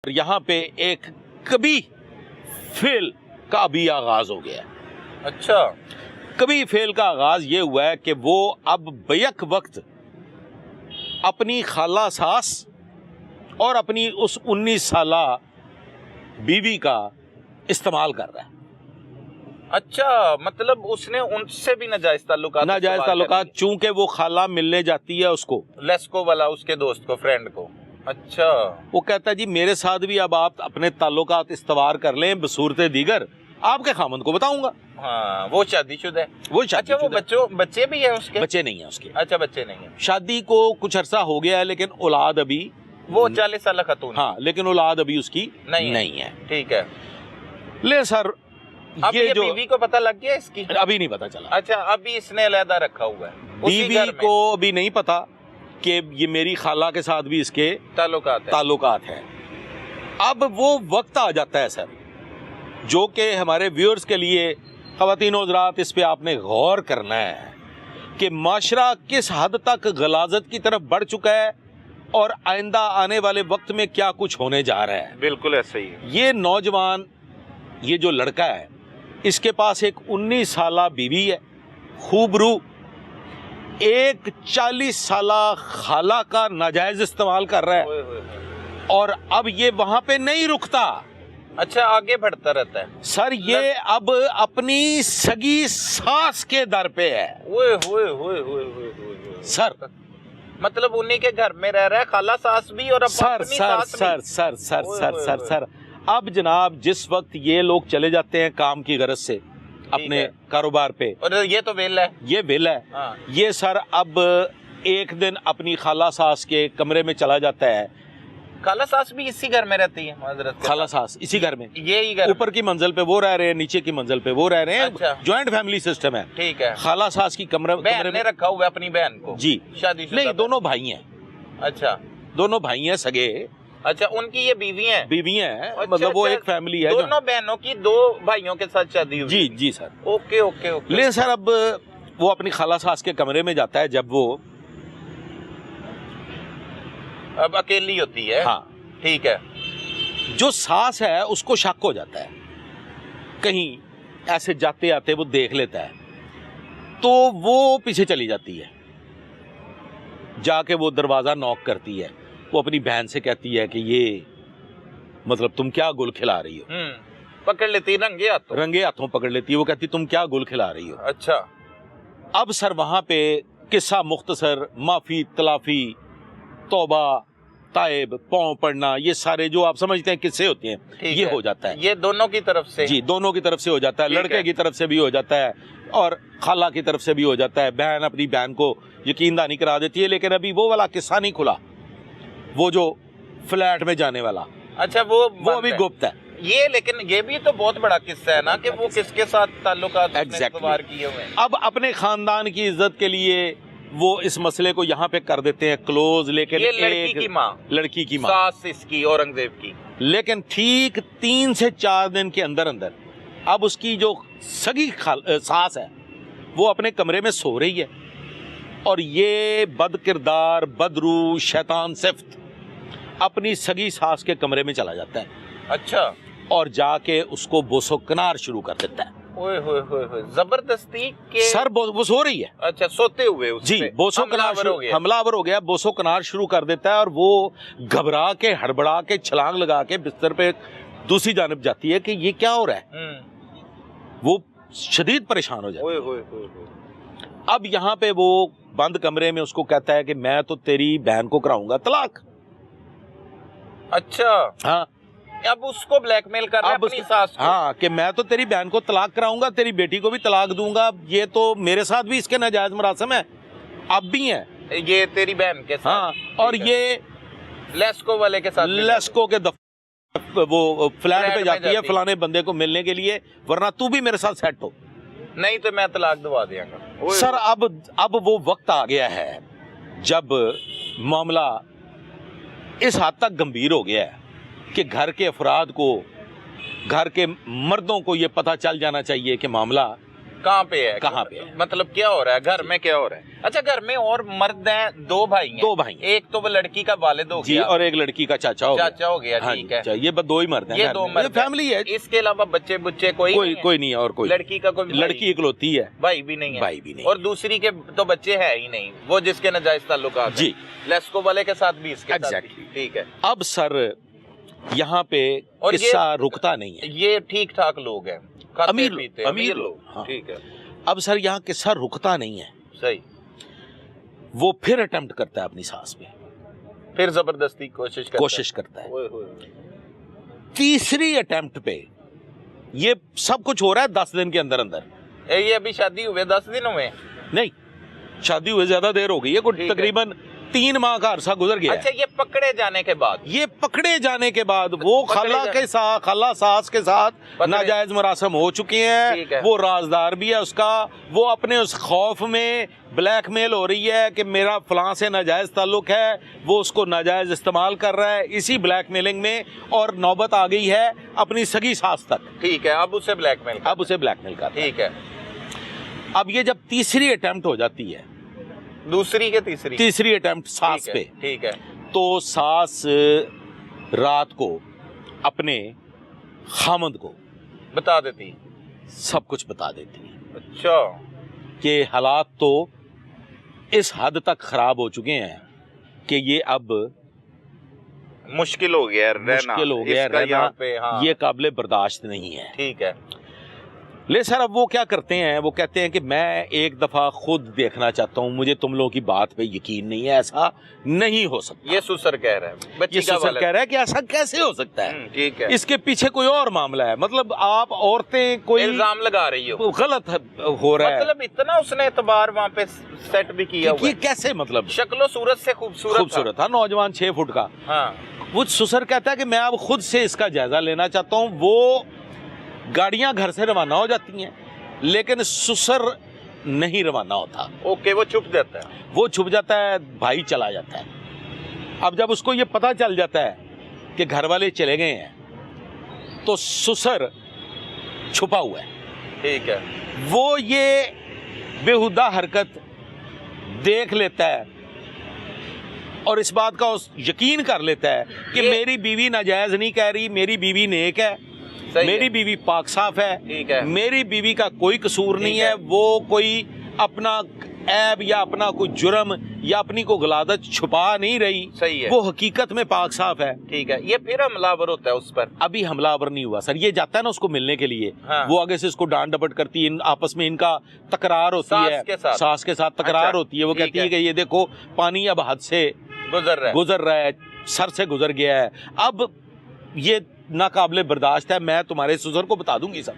यहाँ पे एक कभी फेल का अभी आगाज हो गया। अच्छा, कभी फेल का आगाज ये हुआ है कि वो अब बैक वक्त अपनी खाला सास और अपनी उस 19 साला बीवी का इस्तेमाल कर रहा है। अच्छा, मतलब उसने उनसे भी नाजायज ताल्लुकात चूंकि वो खाला मिलने जाती है उसको, लेस्को वाला, उसके दोस्त को, फ्रेंड को। अच्छा, वो कहता है जी मेरे साथ भी अब आप अपने ताल्लुकात इस्तवार कर लें बसूरत दीगर, आपके खामन को बताऊंगा। हाँ, वो शादीशुदा है। वो अच्छा, वो बच्चे भी हैं उसके? बच्चे नहीं है उसके। अच्छा, बच्चे नहीं है। शादी को कुछ अरसा हो गया है लेकिन औलाद अभी, वो 40 साल खातून। हाँ, लेकिन औलाद अभी उसकी नहीं है। ठीक है। ले सर, अब ये जो बीवी को पता लग गया इसकी? अभी नहीं पता चला। अच्छा, अभी इसने अलहदा रखा हुआ है। बीवी को अभी नहीं पता कि ये मेरी खाला के साथ भी इसके ताल्लुकात है। अब वो वक्त आ जाता है सर, जो कि हमारे व्यूअर्स के लिए, ख़वातीन और हज़रात, इस पे आपने गौर करना है कि माशरा किस हद तक गलाजत की तरफ बढ़ चुका है और आइंदा आने वाले वक्त में क्या कुछ होने जा रहा है। बिल्कुल ऐसे ही है। ये नौजवान, ये जो लड़का है, इसके पास एक 19 साला बीवी है, खूबरू, एक 40 साला खाला का नाजायज इस्तेमाल कर रहा है और अब ये वहां पे नहीं रुकता। अच्छा, आगे बढ़ता रहता है सर। ये अब अपनी सगी सास के दर पे है। सर, मतलब उन्हीं के घर में रह रहा है, खाला सास भी और सर सर अब जनाब जिस वक्त ये लोग चले जाते हैं काम की गरज से अपने कारोबार पे, और ये तो वेल है, ये वेल है। हाँ। ये सर अब एक दिन अपनी खाला सास के कमरे में चला जाता है। खाला सास भी इसी घर में रहती है? खाला सास इसी घर में, यही घर, ऊपर की मंजिल पे वो रह रहे हैं, नीचे की मंजिल पे वो रह रहे हैं। अच्छा। ज्वाइंट फैमिली सिस्टम है। ठीक है। खाला सास की कमरे में रखा हुआ है अपनी बहन को? जी। शादी नहीं, दोनों भाई हैं। अच्छा, दोनों भाई हैं सगे। अच्छा, उनकी ये बीवी हैं। अच्छा, मतलब वो एक फैमिली है। दोनों बहनों की दो भाइयों के साथ शादी हुई? जी जी सर। Okay okay okay. ले सर, अब वो अपनी खाला सास के कमरे में जाता है जब वो अब अकेली होती है। हाँ, ठीक है। जो सास है उसको शक हो जाता है, कहीं ऐसे जाते आते वो देख लेता है, तो वो पीछे चली जाती है, जाके वो दरवाजा नॉक करती है। वो अपनी बहन से कहती है कि ये मतलब तुम क्या गुल खिला रही हो। पकड़ लेती है रंगे हाथों पकड़ लेती है। वो कहती तुम क्या गुल खिला रही हो। अच्छा। अब सर वहां पे किस्सा मुख्तसर, माफी तलाफी, तौबा, ताइब, पाँव पड़ना, ये सारे जो आप समझते हैं किस्से होते हैं, ये हो जाता है। ये दोनों की तरफ से? जी, दोनों की तरफ से हो जाता है। लड़के की तरफ से भी हो जाता है और खाला की तरफ से भी हो जाता है। बहन अपनी बहन को यकीनदानी करा देती है। लेकिन अभी वो वाला किस्सा नहीं खुला, वो जो फ्लैट में जाने वाला। अच्छा, वो अभी गुप्त है ये। लेकिन ये भी तो बहुत बड़ा किस्सा है ना कि वो किसके साथ ताल्लुकात इस्तवार किए हुए हैं। अब अपने खानदान की इज्जत के लिए वो इस मसले को यहाँ पे कर देते हैं क्लोज। लेकिन ये लड़की की माँ सास इसकी, औरंगजेब की। लेकिन ठीक 3 से 4 दिन के अंदर अंदर अब उसकी जो सगी सास है वो अपने कमरे में सो रही है और ये बदकिरदार, बदरू, शैतान सिफ्त अपनी सगी सास के कमरे में चला जाता है। अच्छा। और जाके उसको बोसो कनार शुरू कर देता है। ओए होए होए, जबरदस्ती के? सर वो सो रही है। अच्छा, सोते हुए जी, बोसो कनार हमलावर हो गया, बोसो कनार शुरू कर देता है और वो घबरा के, हड़बड़ा के, छलांग लगा के बिस्तर पे दूसरी जानिब जाती है कि ये क्या हो रहा है। वो शदीद परेशान हो जाती है। अब यहाँ पे वो बंद कमरे में उसको कहता है कि मैं तो तेरी बहन को कराऊंगा तलाक। अच्छा। हाँ, अब उसको ब्लैकमेल कर रहा है अपनी सास को। हाँ, कि मैं तो तेरी बहन को तलाक कराऊंगा, तेरी बेटी को भी तलाक दूंगा। ये तो मेरे साथ भी इसके नाजायज मरासम है, अब भी है ये तेरी बहन के साथ। हाँ, और ये लेस्को वाले के साथ, लेस्को के वो फ्लैट पे जाती है फलाने बंदे को मिलने के लिए, वरना तू भी मेरे साथ सेट हो, नहीं तो मैं तलाक दवा दूंगा। सर अब वो वक्त आ गया है जब मामला इस हद तक गंभीर हो गया है कि घर के अफराद को, घर के मर्दों को ये पता चल जाना चाहिए कि मामला कहाँ पे है? कहाँ पे है? मतलब क्या हो रहा है घर में, क्या हो रहा है? अच्छा, घर में और मर्द हैं, दो भाई हैं। दो भाई हैं। एक तो वो लड़की का वालिद हो जी, गया और एक लड़की का चाचा हो गया। हाँ ठीक जी, है। ये बस दो ही मर्द हैं, ये घर दो में। मर्द फैमिली है, इसके अलावा बच्चे बुच्चे कोई नहीं है और कोई लड़की का कोई लड़की इकलौती है, भाई भी नहीं है। भाई भी नहीं। और दूसरी के तो बच्चे है ही नहीं, वो जिसके नाजायज ताल्लुकात जी, लेस्को वाले के साथ भी इसके साथ भी। Exactly. ठीक है। अब सर यहाँ पे और किस्सा रुकता नहीं है। ये ठीक ठाक लोग हैं, खाते अमीर पीते, अमीर लोग, हाँ। ठीक है। अब सर यहाँ किस्सा रुकता नहीं है। सही। वो फिर अटेम्प्ट करता है अपनी सास पे, फिर जबरदस्ती कोशिश करता है। ओए होए। तीसरी अटेम्प्ट पे ये सब कुछ हो रहा है 10 दिन के अंदर अंदर। ये अभी शादी हुए 10 दिन हुए? नहीं, शादी हुए ज्यादा देर हो गई है, कुछ तकरीबन 3 माह का अरसा गुजर गया। अच्छा, ये पकड़े जाने के बाद? ये पकड़े जाने के बाद वो खाला सास के साथ नाजायज मरासम हो चुके हैं। वो राजदार भी है उसका, वो अपने उस खौफ में ब्लैकमेल हो रही है कि मेरा फलां से नाजायज ताल्लुक है, वो उसको नाजायज इस्तेमाल कर रहा है, इसी ब्लैकमेलिंग में और नौबत आ गई है अपनी सगी सास तक। ठीक है, अब उसे ब्लैकमेल कर। ठीक है। अब ये जब तीसरी अटेम्प्ट हो जाती है, दूसरी के तीसरी अटेम्प्ट सास पे, ठीक है, तो सास रात को अपने खामंद को बता देती, सब कुछ बता देती है। अच्छा। कि हालात तो इस हद तक खराब हो चुके हैं कि ये अब मुश्किल हो गया रहना पे, हाँ। ये काबिले बर्दाश्त नहीं है। ठीक है। ले सर, अब वो क्या करते हैं, वो कहते हैं कि मैं एक दफा खुद देखना चाहता हूँ, मुझे तुम लोगों की बात पे यकीन नहीं है, ऐसा नहीं हो सकता। ये ससुर कह रहा है, ये ससुर कह रहा है कि ऐसा कैसे हो सकता है। ठीक है। इसके पीछे कोई और मामला है, मतलब आप औरतें कोई इल्जाम लगा रही हो, गलत हो रहा है। मतलब इतना उसने एतबार वहाँ पे सेट भी किया हुआ है। कैसे, मतलब शक्लो सूरत से खूबसूरत था, नौजवान 6 फुट का। हाँ। वो ससुर कहता है कि मैं अब खुद से इसका जायजा लेना चाहता हूँ। वो गाड़ियां घर से रवाना हो जाती हैं, लेकिन ससुर नहीं रवाना होता। ओके, वो छुप जाता है, भाई चला जाता है। अब जब उसको ये पता चल जाता है कि घर वाले चले गए हैं, तो ससुर छुपा हुआ है। ठीक है। वो ये बेहुदा हरकत देख लेता है और इस बात का यकीन कर लेता है कि मेरी बीवी नाजायज नहीं कह रही, मेरी बीवी नेक है, मेरी बीवी पाक साफ है, ठीक है। मेरी बीवी का कोई कसूर नहीं है, वो कोई अपना ऐब या अपना कोई जुर्म या अपनी को गलादत छुपा नहीं रही। सही है। वो हकीकत में पाक साफ है। ठीक है। ये फिर हमलावर होता है उस पर? अभी हमलावर नहीं हुआ सर, ये जाता है ना उसको मिलने के लिए। हाँ। वो आगे से इसको डांट डपट करती है, आपस में इनका तकरार होती है, सास के साथ तकरार होती है। वो कहती है कि ये देखो पानी अब हद से गुजर रहा है, सर से गुजर गया है, अब ये नाकाबिले बर्दाश्त है, मैं तुम्हारे ससुर को बता दूंगी सब।